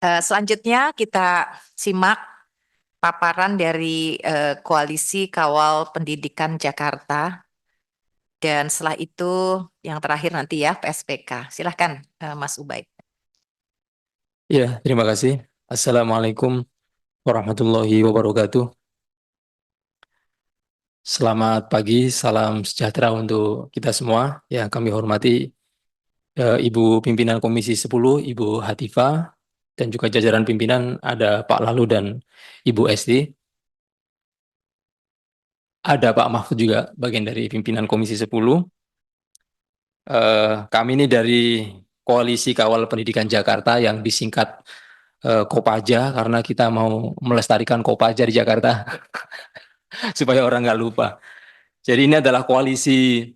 Selanjutnya kita simak paparan dari Koalisi Kawal Pendidikan Jakarta dan setelah itu yang terakhir nanti ya PSPK. Silahkan Mas Ubaid. Ya, terima kasih. Assalamualaikum warahmatullahi wabarakatuh. Selamat pagi, salam sejahtera untuk kita semua. Yang kami hormati Ibu Pimpinan Komisi 10, Ibu Hatifah, dan juga jajaran pimpinan ada Pak Lalu dan Ibu Esti. Ada Pak Mahfud juga, bagian dari pimpinan Komisi 10. Kami ini dari Koalisi Kawal Pendidikan Jakarta yang disingkat Kopaja, karena kita mau melestarikan Kopaja di Jakarta, supaya orang nggak lupa. Jadi ini adalah koalisi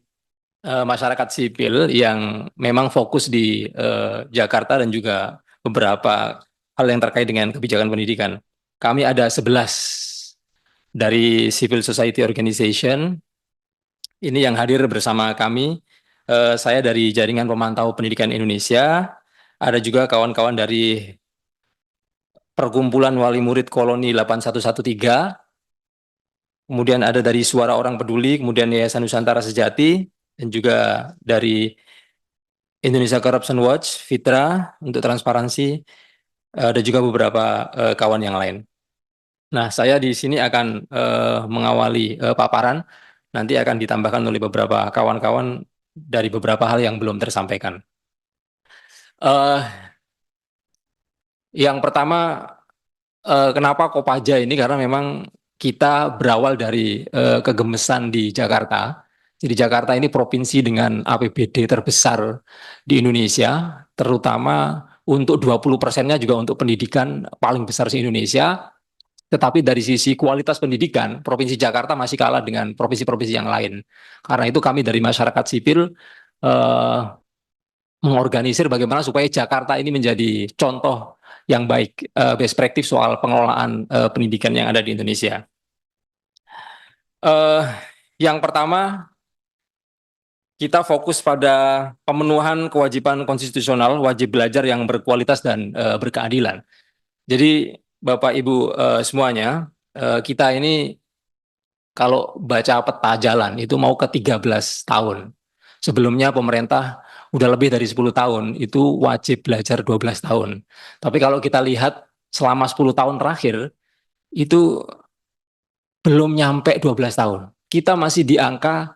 masyarakat sipil yang memang fokus di Jakarta dan juga beberapa hal yang terkait dengan kebijakan pendidikan. Kami ada 11 dari Civil Society Organization. Ini yang hadir bersama kami. Saya dari Jaringan Pemantau Pendidikan Indonesia. Ada juga kawan-kawan dari Perkumpulan Wali Murid Koloni 8113. Kemudian ada dari Suara Orang Peduli, kemudian Yayasan Nusantara Sejati, dan juga dari Indonesia Corruption Watch, Fitra untuk transparansi, dan juga beberapa kawan yang lain. Nah, saya di sini akan mengawali paparan, nanti akan ditambahkan oleh beberapa kawan-kawan dari beberapa hal yang belum tersampaikan. Eh, yang pertama, kenapa Kopaja ini? Karena memang kita berawal dari kegemesan di Jakarta. Jadi Jakarta ini provinsi dengan APBD terbesar di Indonesia, terutama untuk 20%-nya juga untuk pendidikan paling besar di Indonesia. Tetapi dari sisi kualitas pendidikan, Provinsi Jakarta masih kalah dengan provinsi-provinsi yang lain. Karena itu kami dari masyarakat sipil eh, mengorganisir bagaimana supaya Jakarta ini menjadi contoh yang baik, best practice soal pengelolaan pendidikan yang ada di Indonesia. Eh, yang pertama, kita fokus pada pemenuhan kewajiban konstitusional, wajib belajar yang berkualitas dan berkeadilan. Jadi, Bapak Ibu semuanya, kita ini kalau baca peta jalan itu mau ke 13 tahun. Sebelumnya pemerintah udah lebih dari 10 tahun, itu wajib belajar 12 tahun. Tapi kalau kita lihat selama 10 tahun terakhir, itu belum nyampe 12 tahun. Kita masih di angka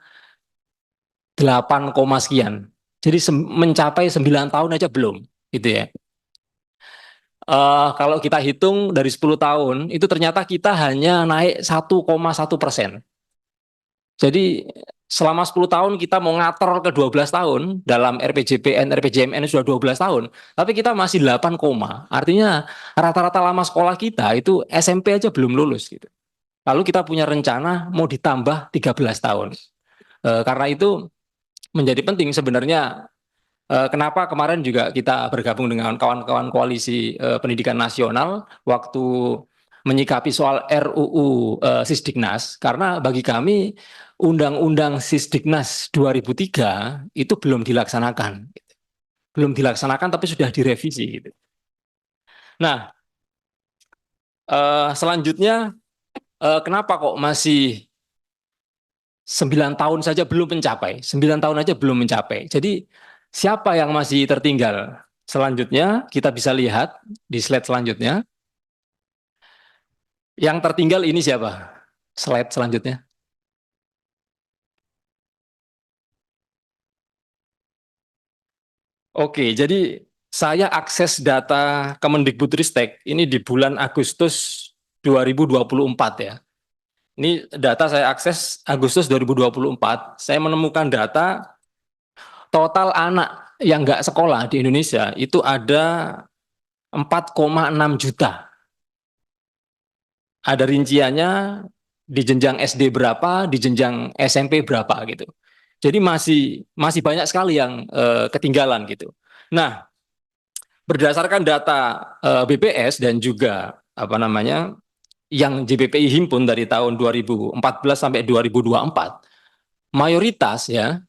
8, sekian. Jadi mencapai 9 tahun aja belum, gitu ya. Kalau kita hitung dari 10 tahun, itu ternyata kita hanya naik 1,1%. Jadi selama 10 tahun kita mau ngator ke 12 tahun, dalam RPJPN, RPJMN sudah 12 tahun, tapi kita masih 8, artinya rata-rata lama sekolah kita itu SMP aja belum lulus gitu. Lalu kita punya rencana mau ditambah 13 tahun. Karena itu menjadi penting sebenarnya. Kenapa kemarin juga kita bergabung dengan kawan-kawan koalisi pendidikan nasional waktu menyikapi soal RUU Sisdiknas, karena bagi kami Undang-Undang Sisdiknas 2003 itu belum dilaksanakan. Belum dilaksanakan tapi sudah direvisi gitu. Nah, selanjutnya kenapa kok masih 9 tahun saja belum mencapai? 9 tahun aja belum mencapai. Jadi siapa yang masih tertinggal? Selanjutnya kita bisa lihat di slide selanjutnya. Yang tertinggal ini siapa? Slide selanjutnya. Oke, jadi saya akses data Kemendikbudristek ini di bulan Agustus 2024 ya. Ini data saya akses Agustus 2024. Saya menemukan data total anak yang nggak sekolah di Indonesia itu ada 4,6 juta. Ada rinciannya di jenjang SD berapa, di jenjang SMP berapa gitu. Jadi masih masih banyak sekali yang ketinggalan gitu. Nah, berdasarkan data BPS dan juga apa namanya yang JBPI himpun dari tahun 2014 sampai 2024, mayoritas ya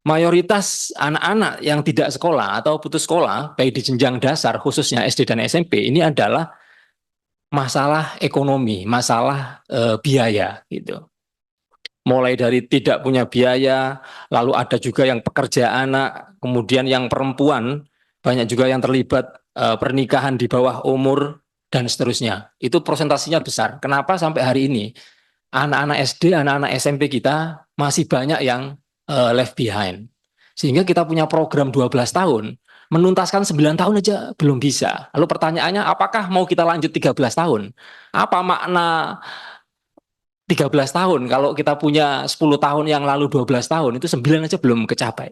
mayoritas anak-anak yang tidak sekolah atau putus sekolah, baik di jenjang dasar khususnya SD dan SMP, ini adalah masalah ekonomi, masalah biaya gitu. Mulai dari tidak punya biaya, lalu ada juga yang pekerja anak, kemudian yang perempuan, banyak juga yang terlibat pernikahan di bawah umur, dan seterusnya. Itu presentasinya besar. Kenapa sampai hari ini anak-anak SD, anak-anak SMP kita masih banyak yang left behind. Sehingga kita punya program 12 tahun, menuntaskan 9 tahun aja belum bisa. Lalu pertanyaannya, apakah mau kita lanjut 13 tahun? Apa makna 13 tahun kalau kita punya 10 tahun yang lalu 12 tahun, itu 9 aja belum kecapai.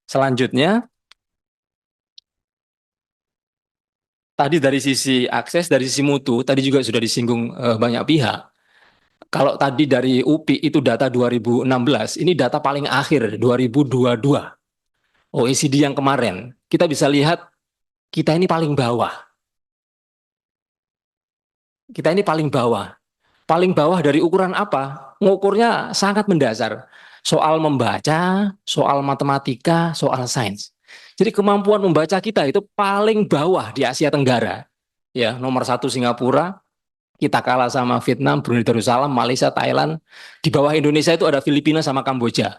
Selanjutnya, tadi dari sisi akses, dari sisi mutu, tadi juga sudah disinggung banyak pihak. Kalau tadi dari UPI itu data 2016, ini data paling akhir 2022. OECD yang kemarin, kita bisa lihat kita ini paling bawah. Kita ini paling bawah. Paling bawah dari ukuran apa? Ngukurnya sangat mendasar. Soal membaca, soal matematika, soal sains. Jadi kemampuan membaca kita itu paling bawah di Asia Tenggara. Ya, nomor satu Singapura, kita kalah sama Vietnam, Brunei Darussalam, Malaysia, Thailand. Di bawah Indonesia itu ada Filipina sama Kamboja.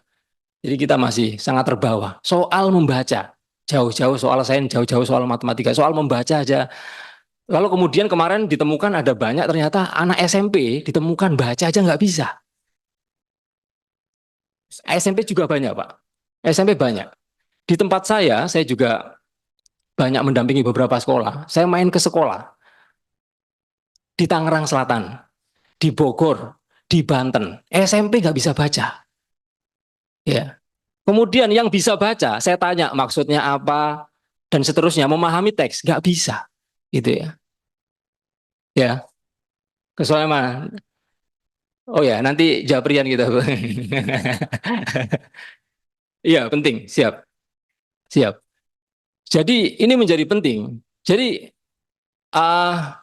Jadi kita masih sangat terbawah. Soal membaca, jauh-jauh soal sains, jauh-jauh soal matematika, soal membaca aja. Lalu kemudian kemarin ditemukan ada banyak ternyata anak SMP ditemukan baca aja nggak bisa. SMP juga banyak, Pak. SMP banyak. Di tempat saya juga banyak mendampingi beberapa sekolah. Saya main ke sekolah di Tangerang Selatan, di Bogor, di Banten. SMP nggak bisa baca. Ya. Kemudian yang bisa baca, saya tanya maksudnya apa dan seterusnya, memahami teks nggak bisa, gitu ya. Ya, kesoalnya mah. Oh ya, nanti Japrian gitu. Iya, penting, siap, siap. Jadi ini menjadi penting. Jadi uh,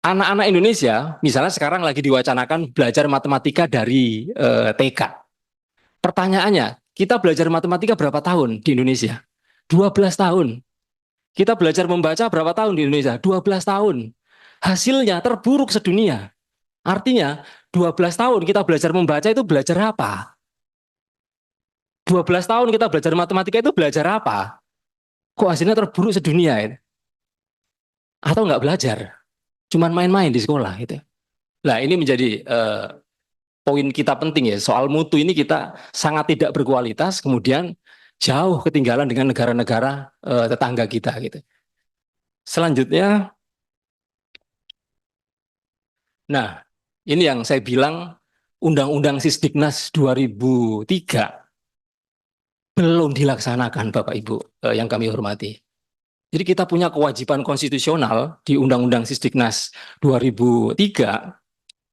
anak-anak Indonesia, misalnya sekarang lagi diwacanakan belajar matematika dari TK. Pertanyaannya, kita belajar matematika berapa tahun di Indonesia? 12 tahun. Kita belajar membaca berapa tahun di Indonesia? 12 tahun. Hasilnya terburuk sedunia. Artinya 12 tahun kita belajar membaca itu belajar apa? 12 tahun kita belajar matematika itu belajar apa? Kok hasilnya terburuk sedunia itu? Atau nggak belajar? Cuman main-main di sekolah gitu. Nah, ini menjadi poin kita penting ya. Soal mutu ini kita sangat tidak berkualitas, kemudian jauh ketinggalan dengan negara-negara tetangga kita gitu. Selanjutnya, nah ini yang saya bilang Undang-Undang Sisdiknas 2003 belum dilaksanakan Bapak Ibu yang kami hormati. Jadi kita punya kewajiban konstitusional di Undang-Undang Sisdiknas 2003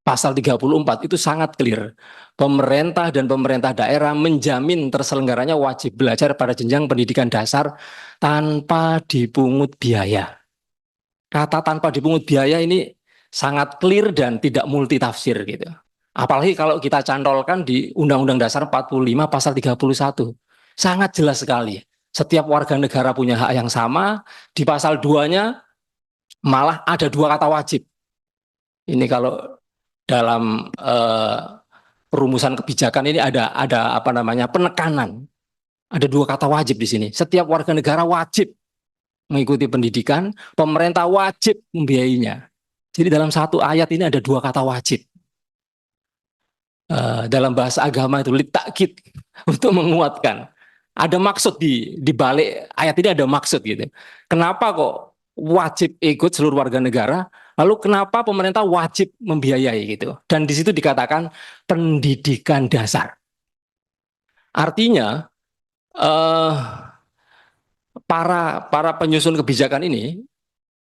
Pasal 34 itu sangat clear. Pemerintah dan pemerintah daerah menjamin terselenggaranya wajib belajar pada jenjang pendidikan dasar tanpa dipungut biaya. Kata tanpa dipungut biaya ini sangat clear dan tidak multitafsir gitu. Apalagi kalau kita cantolkan di Undang-Undang Dasar 45 Pasal 31. Sangat jelas sekali. Setiap warga negara punya hak yang sama. Di pasal 2-nya malah ada dua kata wajib. Ini kalau dalam perumusan kebijakan ini ada apa namanya penekanan. Ada dua kata wajib di sini. Setiap warga negara wajib mengikuti pendidikan, pemerintah wajib membiayainya. Jadi dalam satu ayat ini ada dua kata wajib. Dalam bahasa agama itu litakid untuk menguatkan. Ada maksud di balik ayat ini ada maksud gitu. Kenapa kok wajib ikut seluruh warga negara? Lalu kenapa pemerintah wajib membiayai gitu? Dan di situ dikatakan pendidikan dasar. Artinya eh, para penyusun kebijakan ini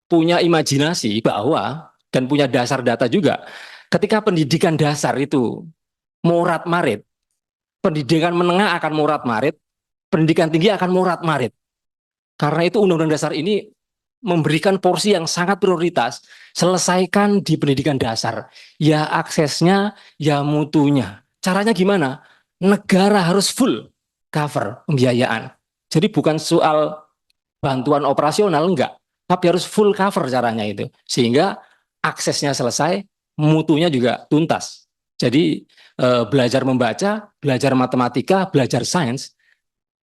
punya imajinasi bahwa dan punya dasar data juga. Ketika pendidikan dasar itu morat marit, pendidikan menengah akan morat marit, pendidikan tinggi akan morat marit. Karena itu Undang-Undang Dasar ini memberikan porsi yang sangat prioritas, selesaikan di pendidikan dasar. Ya aksesnya, ya mutunya. Caranya gimana? Negara harus full. cover pembiayaan. Jadi bukan soal bantuan operasional, enggak, tapi harus full cover caranya itu, sehingga aksesnya selesai, mutunya juga tuntas. Jadi belajar membaca, belajar matematika, belajar sains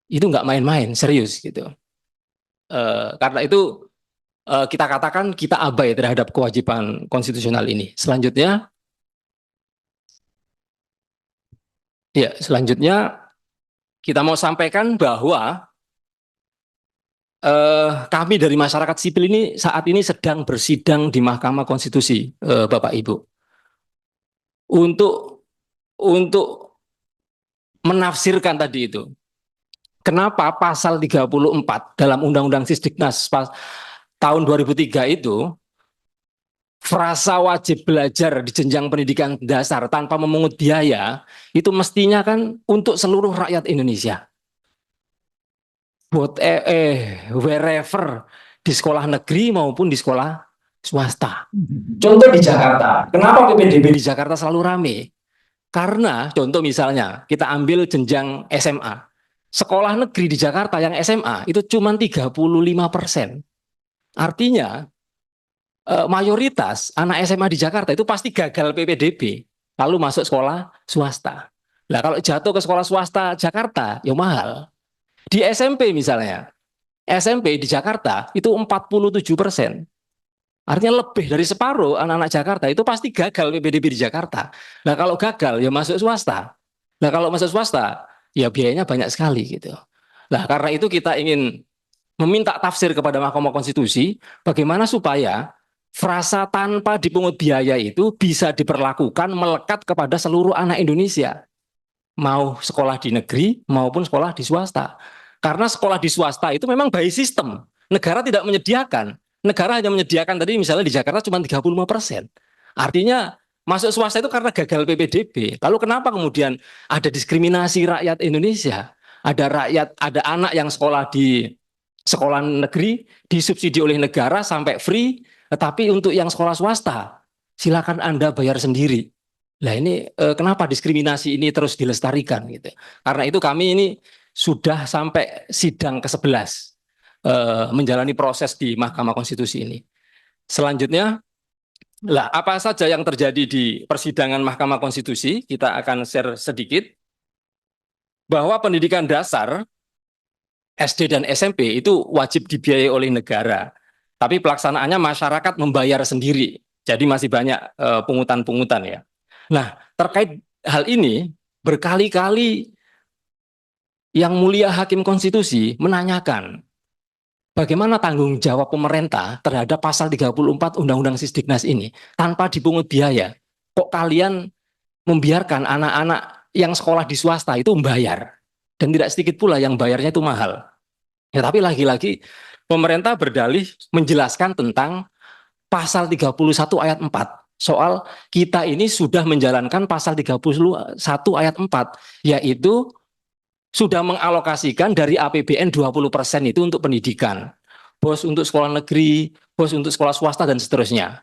itu nggak main-main, serius gitu. Karena itu kita katakan kita abai terhadap kewajiban konstitusional ini. Selanjutnya kita mau sampaikan bahwa kami dari masyarakat sipil ini saat ini sedang bersidang di Mahkamah Konstitusi, Bapak Ibu, untuk menafsirkan tadi itu. Kenapa pasal 34 dalam Undang-Undang Sisdiknas tahun 2003 itu frasa wajib belajar di jenjang pendidikan dasar tanpa memungut biaya itu mestinya kan untuk seluruh rakyat Indonesia. Wherever, di sekolah negeri maupun di sekolah swasta. Contoh di Jakarta, kenapa PPDB di Jakarta selalu rame? Karena contoh misalnya kita ambil jenjang SMA. Sekolah negeri di Jakarta yang SMA itu cuma 35%. Artinya mayoritas anak SMA di Jakarta itu pasti gagal PPDB, lalu masuk sekolah swasta. Nah, kalau jatuh ke sekolah swasta Jakarta, ya mahal. Di SMP misalnya, SMP di Jakarta itu 47%. Artinya lebih dari separuh anak-anak Jakarta itu pasti gagal PPDB di Jakarta. Nah, kalau gagal ya masuk swasta. Nah, kalau masuk swasta ya biayanya banyak sekali gitu. Nah, karena itu kita ingin meminta tafsir kepada Mahkamah Konstitusi bagaimana supaya frasa tanpa dipungut biaya itu bisa diperlakukan melekat kepada seluruh anak Indonesia, mau sekolah di negeri maupun sekolah di swasta. Karena sekolah di swasta itu memang by system, negara tidak menyediakan. Negara hanya menyediakan tadi misalnya di Jakarta cuma 35%. Artinya masuk swasta itu karena gagal PPDB. Lalu kenapa kemudian ada diskriminasi rakyat Indonesia? Ada anak yang sekolah di sekolah negeri disubsidi oleh negara sampai free, tetapi untuk yang sekolah swasta silakan Anda bayar sendiri. Nah, ini kenapa diskriminasi ini terus dilestarikan gitu? Karena itu kami ini sudah sampai sidang ke-11 menjalani proses di Mahkamah Konstitusi ini. Selanjutnya, lah apa saja yang terjadi di persidangan Mahkamah Konstitusi? Kita akan share sedikit bahwa pendidikan dasar SD dan SMP itu wajib dibiayai oleh negara, tapi pelaksanaannya masyarakat membayar sendiri. Jadi masih banyak pungutan-pungutan ya. Nah, terkait hal ini berkali-kali Yang Mulia Hakim Konstitusi menanyakan bagaimana tanggung jawab pemerintah terhadap pasal 34 Undang-Undang Sisdiknas ini tanpa dipungut biaya. Kok kalian membiarkan anak-anak yang sekolah di swasta itu membayar? Dan tidak sedikit pula yang bayarnya itu mahal. Ya, tapi lagi-lagi pemerintah berdalih menjelaskan tentang pasal 31 ayat 4. Soal kita ini sudah menjalankan pasal 31 ayat 4, yaitu sudah mengalokasikan dari APBN 20% itu untuk pendidikan. Bos untuk sekolah negeri, bos untuk sekolah swasta, dan seterusnya.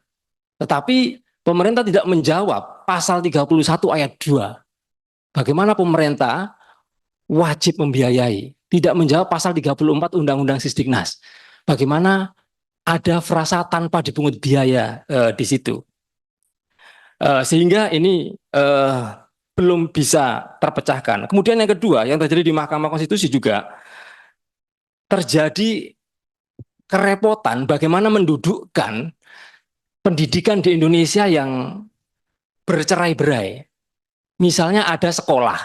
Tetapi pemerintah tidak menjawab pasal 31 ayat 2. Bagaimana pemerintah wajib membiayai. Tidak menjawab pasal 34 Undang-Undang Sisdiknas. Bagaimana ada frasa tanpa dipungut biaya di situ. Sehingga ini belum bisa terpecahkan. Kemudian yang kedua, yang terjadi di Mahkamah Konstitusi juga terjadi kerepotan bagaimana mendudukkan pendidikan di Indonesia yang bercerai-berai. Misalnya ada sekolah,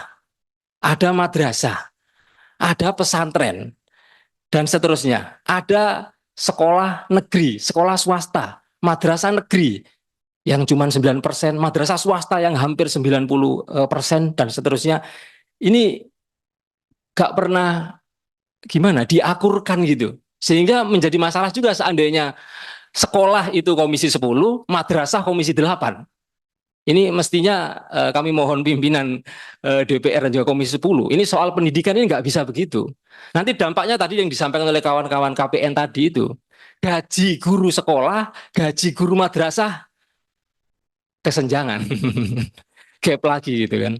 ada madrasah, ada pesantren, dan seterusnya. Ada sekolah negeri, sekolah swasta, madrasah negeri yang cuma 9%, madrasah swasta yang hampir 90%, dan seterusnya. Ini gak pernah gimana diakurkan gitu. Sehingga menjadi masalah juga seandainya sekolah itu komisi 10, madrasah komisi 8. Ini mestinya kami mohon pimpinan DPR dan juga komisi 10. Ini soal pendidikan ini nggak bisa begitu. Nanti dampaknya tadi yang disampaikan oleh kawan-kawan KPN tadi itu. Gaji guru sekolah, gaji guru madrasah kesenjangan. Gap lagi gitu kan.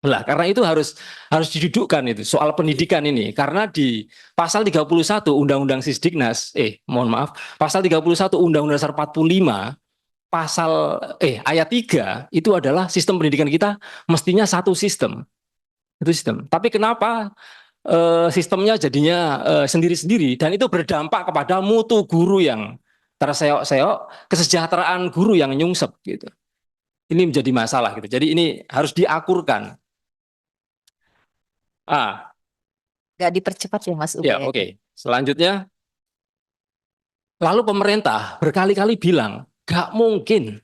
Lah, karena itu harus didudukkan itu soal pendidikan ini karena di pasal 31 Undang-Undang Sisdiknas, mohon maaf, pasal 31 Undang-Undang Dasar 45 pasal ayat 3 itu adalah sistem pendidikan kita mestinya satu sistem. Itu sistem. Tapi kenapa sistemnya jadinya sendiri-sendiri dan itu berdampak kepada mutu guru yang terseok-seok, kesejahteraan guru yang nyungsep gitu. Ini menjadi masalah gitu. Jadi ini harus diakurkan. Nggak dipercepat ya Mas Ya, Ubed. oke. Selanjutnya, lalu pemerintah berkali-kali bilang, gak mungkin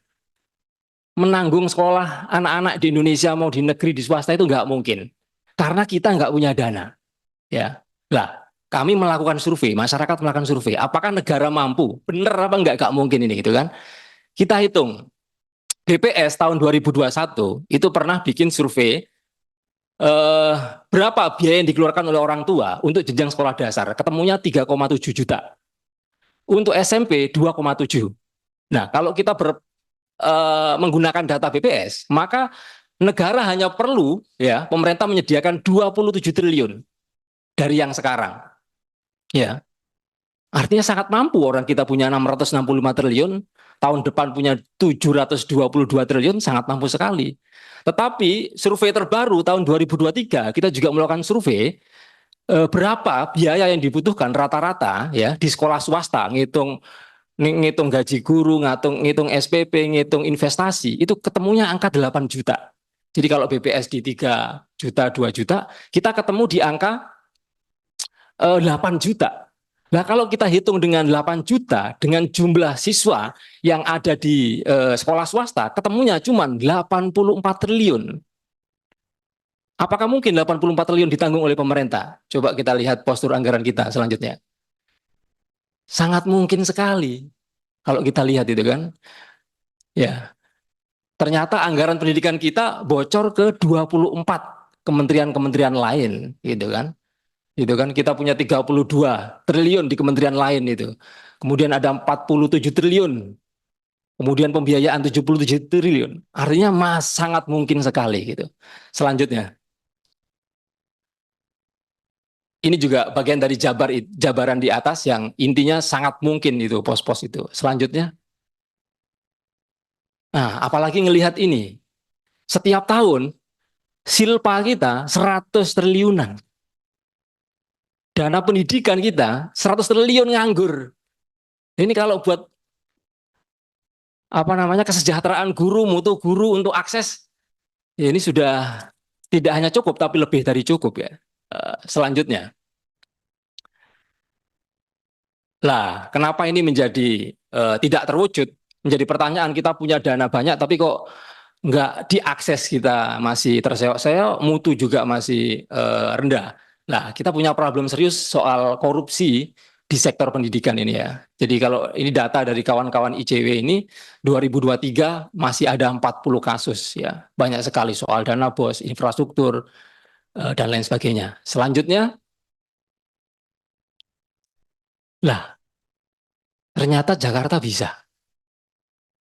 menanggung sekolah anak-anak di Indonesia mau di negeri, di swasta itu gak mungkin. Karena kita nggak punya dana. Ya, lah kami melakukan survei, masyarakat melakukan survei. Apakah negara mampu? Bener apa enggak? Gak mungkin ini gitu kan? Kita hitung. BPS tahun 2021 itu pernah bikin survei berapa biaya yang dikeluarkan oleh orang tua untuk jenjang sekolah dasar. Ketemunya 3,7 juta. Untuk SMP 2,7. Nah, kalau kita menggunakan data BPS, maka negara hanya perlu ya pemerintah menyediakan 27 triliun dari yang sekarang. Ya, artinya sangat mampu orang kita punya 665 triliun, tahun depan punya 722 triliun, sangat mampu sekali. Tetapi survei terbaru tahun 2023 kita juga melakukan survei berapa biaya yang dibutuhkan rata-rata ya di sekolah swasta, ngitung gaji guru, ngitung SPP, ngitung investasi, itu ketemunya angka 8 juta. Jadi kalau BPS di 3 juta, 2 juta, kita ketemu di angka 8 juta. Nah, kalau kita hitung dengan 8 juta dengan jumlah siswa yang ada di sekolah swasta, ketemunya cuma 84 triliun. Apakah mungkin 84 triliun ditanggung oleh pemerintah? Coba kita lihat postur anggaran kita selanjutnya. Sangat mungkin sekali. Kalau kita lihat itu kan, ya ternyata anggaran pendidikan kita bocor ke 24 kementerian-kementerian lain, gitu kan. Itu kan kita punya 32 triliun di kementerian lain itu. Kemudian ada 47 triliun. Kemudian pembiayaan 77 triliun. Artinya sangat mungkin sekali gitu. Selanjutnya. Ini juga bagian dari jabaran di atas yang intinya sangat mungkin itu pos-pos itu. Selanjutnya. Nah, apalagi ngelihat ini. Setiap tahun silpa kita 100 triliunan. Dana pendidikan kita 100 triliun nganggur. Ini kalau buat kesejahteraan guru, mutu guru untuk akses, ya ini sudah tidak hanya cukup tapi lebih dari cukup ya. Selanjutnya, lah kenapa ini menjadi tidak terwujud? Menjadi pertanyaan, kita punya dana banyak tapi kok nggak diakses, kita masih terseok-seok, mutu juga masih rendah. Nah, kita punya problem serius soal korupsi di sektor pendidikan ini ya. Jadi kalau ini data dari kawan-kawan ICW ini 2023 masih ada 40 kasus ya. Banyak sekali soal dana bos, infrastruktur dan lain sebagainya. Selanjutnya, lah ternyata Jakarta bisa.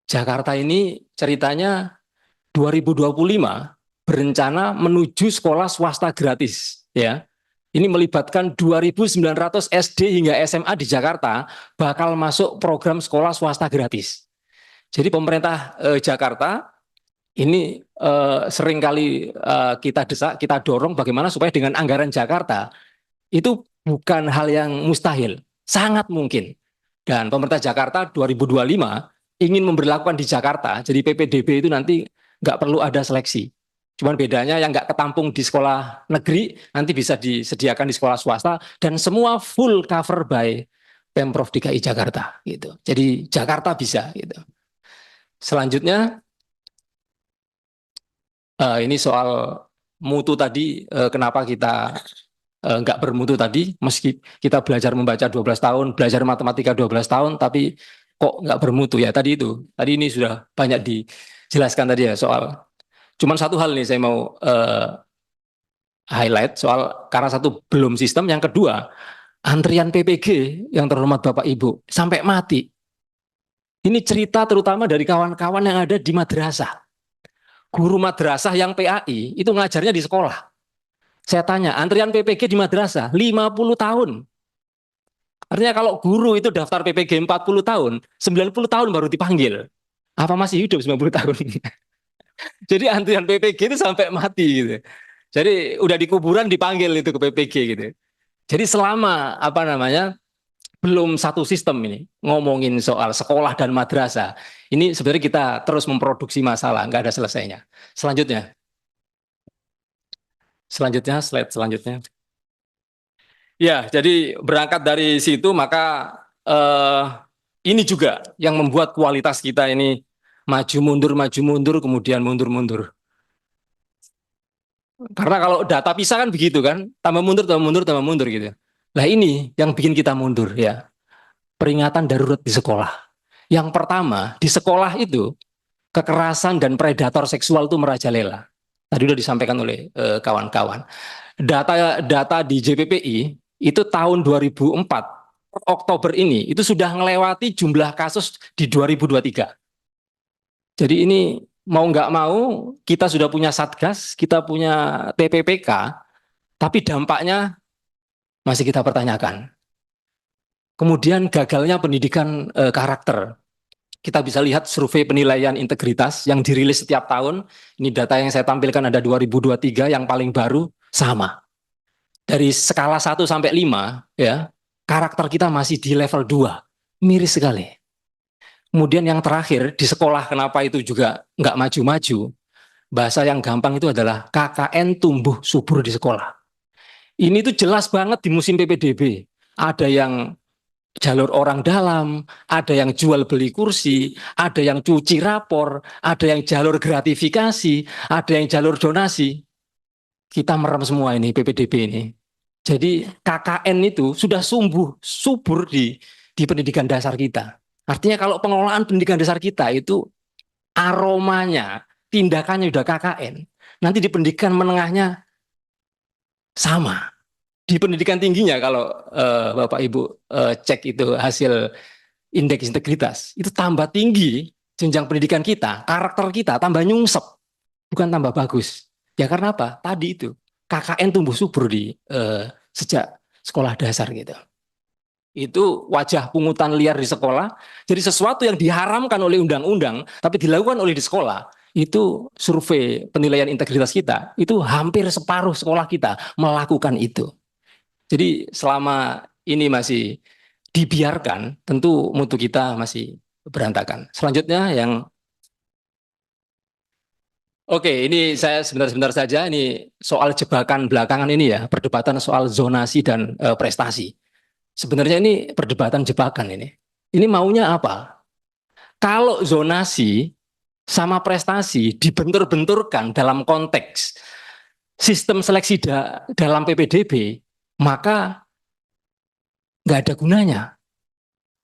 Jakarta ini ceritanya 2025 berencana menuju sekolah swasta gratis ya. Ini melibatkan 2.900 SD hingga SMA di Jakarta bakal masuk program sekolah swasta gratis. Jadi pemerintah Jakarta ini sering kali kita desak, kita dorong bagaimana supaya dengan anggaran Jakarta itu bukan hal yang mustahil, sangat mungkin. Dan pemerintah Jakarta 2025 ingin memberlakukan di Jakarta, jadi PPDB itu nanti nggak perlu ada seleksi. Cuman bedanya yang nggak ketampung di sekolah negeri nanti bisa disediakan di sekolah swasta dan semua full cover by Pemprov DKI Jakarta gitu. Jadi Jakarta bisa gitu. Selanjutnya ini soal mutu tadi, kenapa kita nggak bermutu tadi, meski kita belajar membaca 12 tahun, belajar matematika 12 tahun, tapi kok nggak bermutu ya tadi itu. Tadi ini sudah banyak dijelaskan tadi ya soal. Cuman satu hal nih saya mau highlight soal karena satu belum sistem, yang kedua antrian PPG yang terhormat Bapak Ibu sampai mati. Ini cerita terutama dari kawan-kawan yang ada di madrasah. Guru madrasah yang PAI itu ngajarnya di sekolah. Saya tanya, antrian PPG di madrasah 50 tahun. Artinya kalau guru itu daftar PPG 40 tahun, 90 tahun baru dipanggil. Apa masih hidup 90 tahun? Jadi antrian PPG itu sampai mati gitu. Jadi udah di kuburan dipanggil itu ke PPG gitu. Jadi selama apa namanya belum satu sistem ini ngomongin soal sekolah dan madrasah, ini sebenarnya kita terus memproduksi masalah, nggak ada selesainya. Selanjutnya, slide selanjutnya. Ya, jadi berangkat dari situ maka eh, ini juga yang membuat kualitas kita ini maju mundur, kemudian mundur mundur. Karena kalau data pisah kan begitu kan, tambah mundur, tambah mundur, tambah mundur gitu. Nah ini yang bikin kita mundur ya, peringatan darurat di sekolah. Yang pertama, di sekolah itu kekerasan dan predator seksual itu merajalela. Tadi sudah disampaikan oleh kawan-kawan. Data di JPPI itu tahun 2004 Oktober ini itu sudah melewati jumlah kasus di 2023. Jadi ini mau nggak mau kita sudah punya Satgas, kita punya TPPK, tapi dampaknya masih kita pertanyakan. Kemudian gagalnya pendidikan karakter. Kita bisa lihat survei penilaian integritas yang dirilis setiap tahun. Ini data yang saya tampilkan ada 2023 yang paling baru sama. Dari skala 1 sampai 5 ya, karakter kita masih di level 2. Miris sekali. Kemudian yang terakhir di sekolah kenapa itu juga nggak maju-maju? Bahasa yang gampang itu adalah KKN tumbuh subur di sekolah. Ini tuh jelas banget di musim PPDB. Ada yang jalur orang dalam, ada yang jual beli kursi, ada yang cuci rapor, ada yang jalur gratifikasi, ada yang jalur donasi. Kita merem semua ini PPDB ini. Jadi KKN itu sudah subur di pendidikan dasar kita. Artinya kalau pengelolaan pendidikan dasar kita itu aromanya, tindakannya sudah KKN. Nanti di pendidikan menengahnya sama. Di pendidikan tingginya kalau Bapak Ibu cek itu hasil indeks integritas, itu tambah tinggi jenjang pendidikan kita, karakter kita tambah nyungsep, bukan tambah bagus. Ya karena apa? Tadi itu KKN tumbuh subur di sejak sekolah dasar gitu. Itu wajah pungutan liar di sekolah, jadi sesuatu yang diharamkan oleh undang-undang, tapi dilakukan oleh di sekolah. Itu survei penilaian integritas kita, itu hampir separuh sekolah kita melakukan itu. Jadi selama ini masih dibiarkan, tentu mutu kita masih berantakan. Selanjutnya yang oke, ini saya sebentar-sebentar saja. Ini soal jebakan belakangan ini ya, perdebatan soal zonasi dan prestasi. Sebenarnya ini perdebatan jebakan ini. Ini maunya apa? Kalau zonasi sama prestasi dibentur-benturkan dalam konteks sistem seleksi dalam PPDB, maka nggak ada gunanya.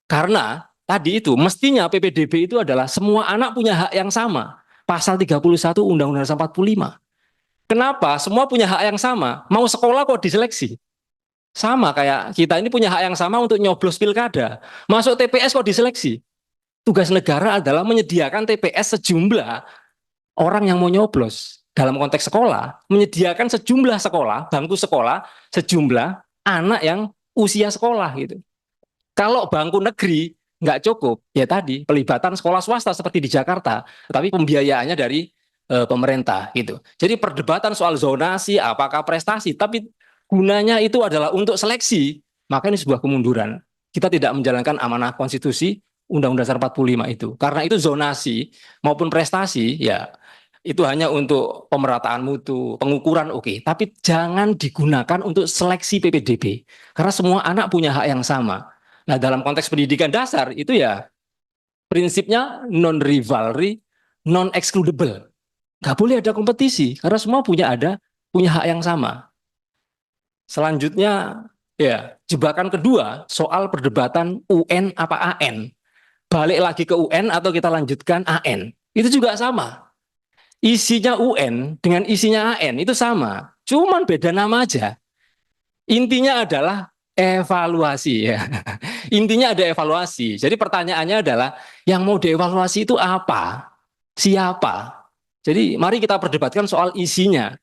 Karena tadi itu mestinya PPDB itu adalah semua anak punya hak yang sama. Pasal 31 Undang-Undang 45. Kenapa? Semua punya hak yang sama. Mau sekolah kok diseleksi? Sama kayak kita ini punya hak yang sama untuk nyoblos pilkada. Masuk TPS kok diseleksi? Tugas negara adalah menyediakan TPS sejumlah orang yang mau nyoblos. Dalam konteks sekolah, menyediakan sejumlah sekolah, bangku sekolah, sejumlah anak yang usia sekolah gitu. Kalau bangku negeri nggak cukup, ya tadi pelibatan sekolah swasta seperti di Jakarta, tapi pembiayaannya dari pemerintah gitu. Jadi perdebatan soal zonasi, apakah prestasi, tapi gunanya itu adalah untuk seleksi, maka ini sebuah kemunduran. Kita tidak menjalankan amanah konstitusi Undang-Undang Dasar 45 itu. Karena itu zonasi maupun prestasi, ya itu hanya untuk pemerataan mutu, pengukuran oke, tapi jangan digunakan untuk seleksi PPDB. Karena semua anak punya hak yang sama. Nah, dalam konteks pendidikan dasar itu ya prinsipnya non-rivalry, non-excludable. Nggak boleh ada kompetisi karena semua punya hak yang sama. Selanjutnya ya jebakan kedua soal perdebatan UN apa AN. Balik lagi ke UN atau kita lanjutkan AN. Itu juga sama. Isinya UN dengan isinya AN itu sama. Cuman beda nama aja. Intinya adalah evaluasi ya. Intinya ada evaluasi. Jadi pertanyaannya adalah yang mau dievaluasi itu apa? Siapa? Jadi mari kita perdebatkan soal isinya,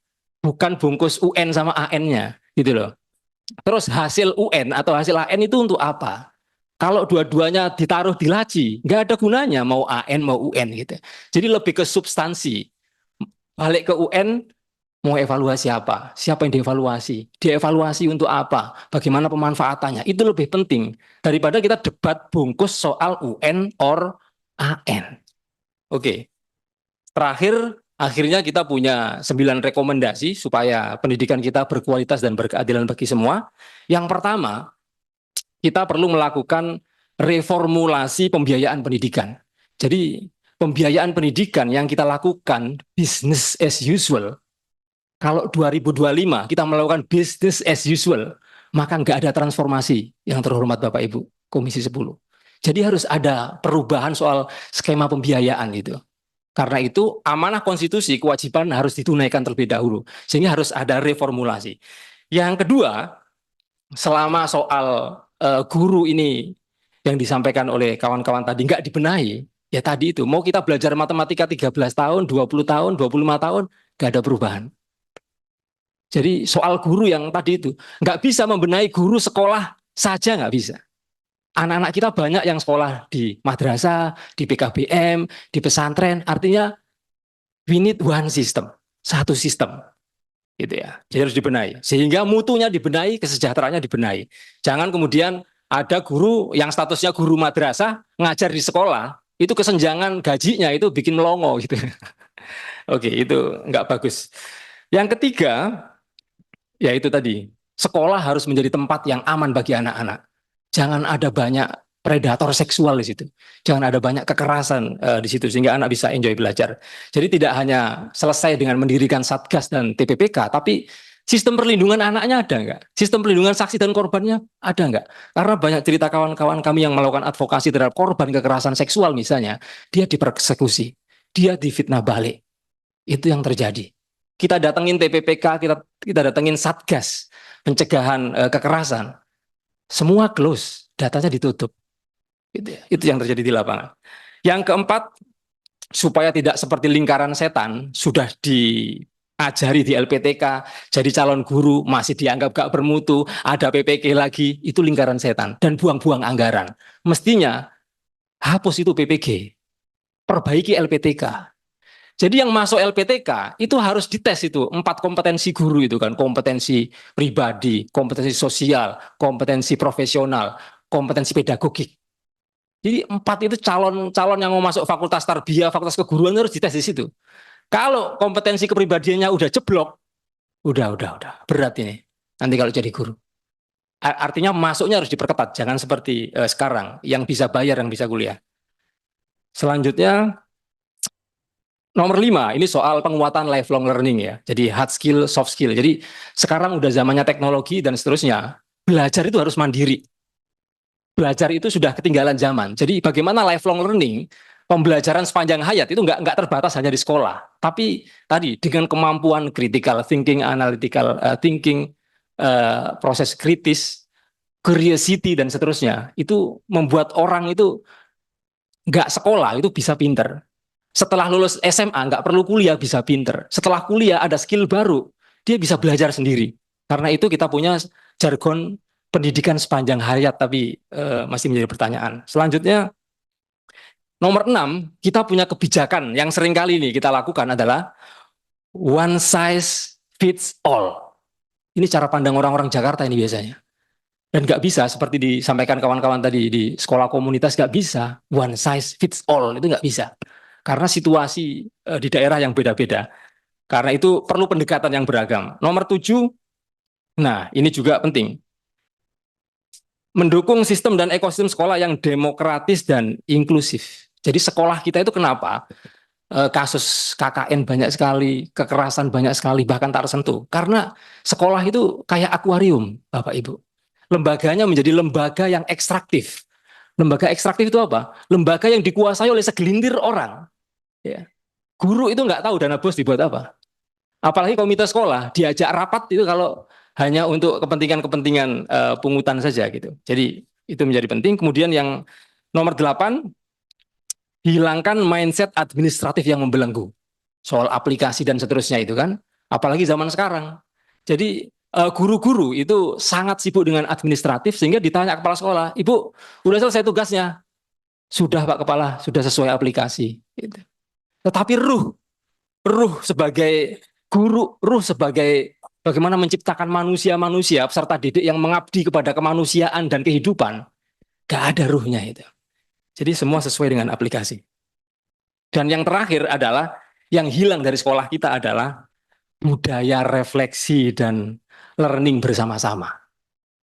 bukan bungkus UN sama AN-nya, gitu loh. Terus hasil UN atau hasil AN itu untuk apa? Kalau dua-duanya ditaruh di laci, nggak ada gunanya mau AN mau UN gitu. Jadi lebih ke substansi. Balik ke UN, mau evaluasi apa? Siapa yang dievaluasi? Dievaluasi untuk apa? Bagaimana pemanfaatannya? Itu lebih penting daripada kita debat bungkus soal UN or AN. Oke, terakhir akhirnya kita punya 9 rekomendasi supaya pendidikan kita berkualitas dan berkeadilan bagi semua. Yang pertama, kita perlu melakukan reformulasi pembiayaan pendidikan. Jadi pembiayaan pendidikan yang kita lakukan business as usual. Kalau 2025 kita melakukan business as usual, maka nggak ada transformasi yang terhormat Bapak Ibu Komisi 10. Jadi harus ada perubahan soal skema pembiayaan itu. Karena itu amanah konstitusi kewajiban harus ditunaikan terlebih dahulu. Sehingga harus ada reformulasi. Yang kedua, selama soal guru ini yang disampaikan oleh kawan-kawan tadi nggak dibenahi, ya tadi itu mau kita belajar matematika 13 tahun, 20 tahun, 25 tahun, nggak ada perubahan. Jadi soal guru yang tadi itu nggak bisa membenahi guru sekolah saja nggak bisa. Anak-anak kita banyak yang sekolah di madrasah, di PKBM, di pesantren. Artinya we need one system, satu sistem, gitu ya. Jadi harus dibenahi. Sehingga mutunya dibenahi, kesejahteraannya dibenahi. Jangan kemudian ada guru yang statusnya guru madrasah ngajar di sekolah, itu kesenjangan gajinya itu bikin melongo gitu. Oke, itu nggak bagus. Yang ketiga, ya itu tadi, sekolah harus menjadi tempat yang aman bagi anak-anak. Jangan ada banyak predator seksual di situ. Jangan ada banyak kekerasan di situ sehingga anak bisa enjoy belajar. Jadi tidak hanya selesai dengan mendirikan Satgas dan TPPK, tapi sistem perlindungan anaknya ada nggak? Sistem perlindungan saksi dan korbannya ada nggak? Karena banyak cerita kawan-kawan kami yang melakukan advokasi terhadap korban kekerasan seksual misalnya, dia dipersekusi, dia difitnah balik. Itu yang terjadi. Kita datengin TPPK, kita datengin Satgas pencegahan kekerasan, semua close, datanya ditutup. Itu yang terjadi di lapangan. Yang keempat, supaya tidak seperti lingkaran setan, sudah diajari di LPTK, jadi calon guru masih dianggap gak bermutu, ada PPK lagi, itu lingkaran setan dan buang-buang anggaran. Mestinya hapus itu PPG, perbaiki LPTK. Jadi yang masuk LPTK itu harus dites itu 4 kompetensi guru itu kan, kompetensi pribadi, kompetensi sosial, kompetensi profesional, kompetensi pedagogik. Jadi 4 itu calon-calon yang mau masuk fakultas tarbiyah, fakultas keguruan harus dites di situ. Kalau kompetensi kepribadiannya udah jeblok, udah berat ini. Nanti kalau jadi guru. Artinya masuknya harus diperketat, jangan seperti sekarang yang bisa bayar yang bisa kuliah. Selanjutnya nomor 5, ini soal penguatan lifelong learning ya. Jadi hard skill, soft skill. Jadi sekarang udah zamannya teknologi dan seterusnya. Belajar itu harus mandiri. Belajar itu sudah ketinggalan zaman. Jadi bagaimana lifelong learning, pembelajaran sepanjang hayat itu nggak terbatas hanya di sekolah. Tapi tadi dengan kemampuan critical thinking, analytical thinking, proses kritis, curiosity dan seterusnya, itu membuat orang itu nggak sekolah itu bisa pinter. Setelah lulus SMA nggak perlu kuliah bisa pinter. Setelah kuliah ada skill baru, dia bisa belajar sendiri. Karena itu kita punya jargon pendidikan sepanjang hayat, tapi masih menjadi pertanyaan. Selanjutnya, nomor 6, kita punya kebijakan yang sering kali ini kita lakukan adalah one size fits all. Ini cara pandang orang-orang Jakarta ini biasanya. Dan nggak bisa seperti disampaikan kawan-kawan tadi di sekolah komunitas, nggak bisa one size fits all, itu nggak bisa. Karena situasi di daerah yang beda-beda. Karena itu perlu pendekatan yang beragam. Nomor 7, nah ini juga penting. Mendukung sistem dan ekosistem sekolah yang demokratis dan inklusif. Jadi sekolah kita itu kenapa kasus KKN banyak sekali, kekerasan banyak sekali, bahkan tak tersentuh. Karena sekolah itu kayak akuarium, Bapak Ibu. Lembaganya menjadi lembaga yang ekstraktif. Lembaga ekstraktif itu apa? Lembaga yang dikuasai oleh segelintir orang. Ya. Guru itu nggak tahu dana bos dibuat apa. Apalagi komite sekolah diajak rapat itu kalau hanya untuk kepentingan-kepentingan pungutan saja gitu. Jadi itu menjadi penting. Kemudian yang nomor 8, hilangkan mindset administratif yang membelenggu. soal aplikasi dan seterusnya itu kan, apalagi zaman sekarang. Jadi guru-guru itu sangat sibuk dengan administratif sehingga ditanya kepala sekolah, Ibu, udah selesai tugasnya? Sudah Pak Kepala, sudah sesuai aplikasi. Gitu. Tetapi ruh sebagai guru, ruh sebagai bagaimana menciptakan manusia-manusia peserta didik yang mengabdi kepada kemanusiaan dan kehidupan, gak ada ruhnya itu. Jadi semua sesuai dengan aplikasi. Dan yang terakhir adalah yang hilang dari sekolah kita adalah budaya refleksi dan learning bersama-sama.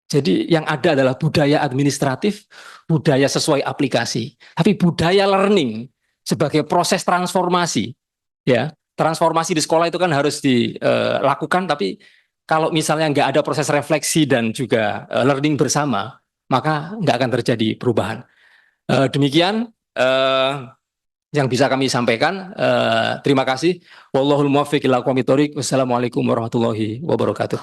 Jadi yang ada adalah budaya administratif, budaya sesuai aplikasi. Tapi budaya learning sebagai proses transformasi, ya transformasi di sekolah itu kan harus dilakukan. Tapi kalau misalnya nggak ada proses refleksi dan juga learning bersama, maka nggak akan terjadi perubahan. Demikian yang bisa kami sampaikan. Terima kasih. Wallahul muwaffiq ila aqwamit thoriq. Wassalamualaikum warahmatullahi wabarakatuh.